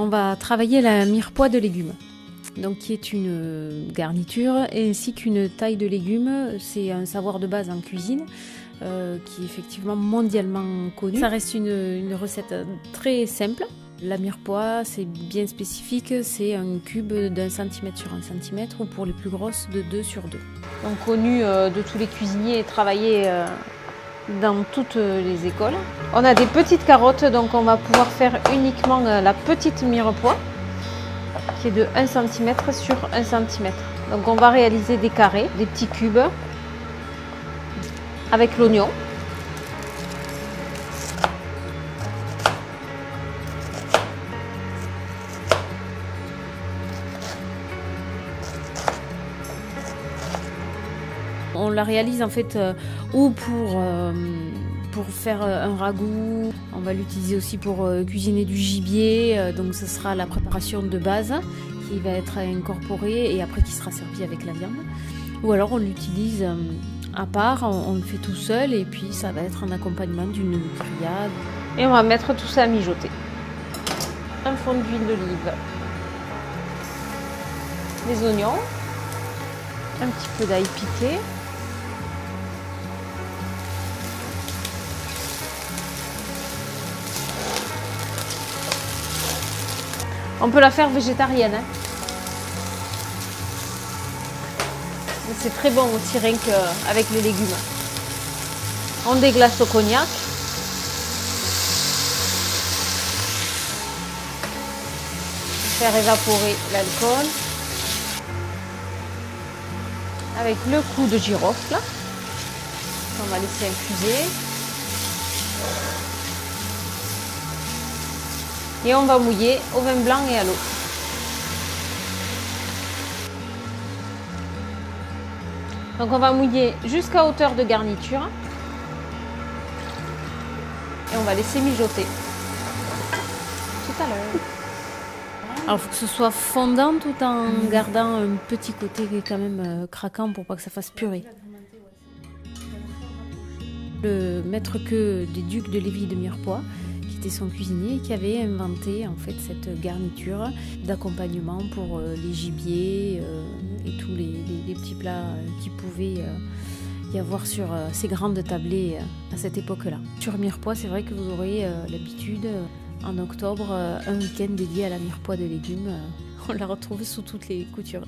On va travailler la mirepoix de légumes, donc qui est une garniture ainsi qu'une taille de légumes. C'est un savoir de base en cuisine qui est effectivement mondialement connu. Ça reste une recette très simple. La mirepoix, c'est bien spécifique, c'est un cube d'1 cm sur 1 cm ou pour les plus grosses de 2 sur 2. Donc connu de tous les cuisiniers et travaillé dans toutes les écoles. On a des petites carottes, donc on va pouvoir faire uniquement la petite mirepoix qui est de 1 cm sur 1 cm. Donc on va réaliser des carrés, des petits cubes avec l'oignon. On la réalise en fait ou pour faire un ragoût. On va l'utiliser aussi pour cuisiner du gibier. Donc ce sera la préparation de base qui va être incorporée et après qui sera servie avec la viande. Ou alors on l'utilise à part, on le fait tout seul et puis ça va être en accompagnement d'une grillade. Et on va mettre tout ça à mijoter. Un fond d'huile d'olive, les oignons, un petit peu d'ail piqué. On peut la faire végétarienne. C'est très bon aussi rien qu'avec les légumes. On déglace au cognac. Faire évaporer l'alcool. Avec le clou de girofle. On va laisser infuser. Et on va mouiller au vin blanc et à l'eau. Donc on va mouiller jusqu'à hauteur de garniture. Et on va laisser mijoter. Tout à l'heure. Alors il faut que ce soit fondant tout en gardant un petit côté qui est quand même craquant pour pas que ça fasse purée. Le maître queux des ducs de Lévis de Mirepoix, qui était son cuisinier, qui avait inventé en fait cette garniture d'accompagnement pour les gibiers et tous les petits plats qui pouvaient y avoir sur ces grandes tablées à cette époque-là. Sur Mirepoix, c'est vrai que vous aurez l'habitude en octobre un week-end dédié à la mirepoix de légumes. On la retrouve sous toutes les coutures.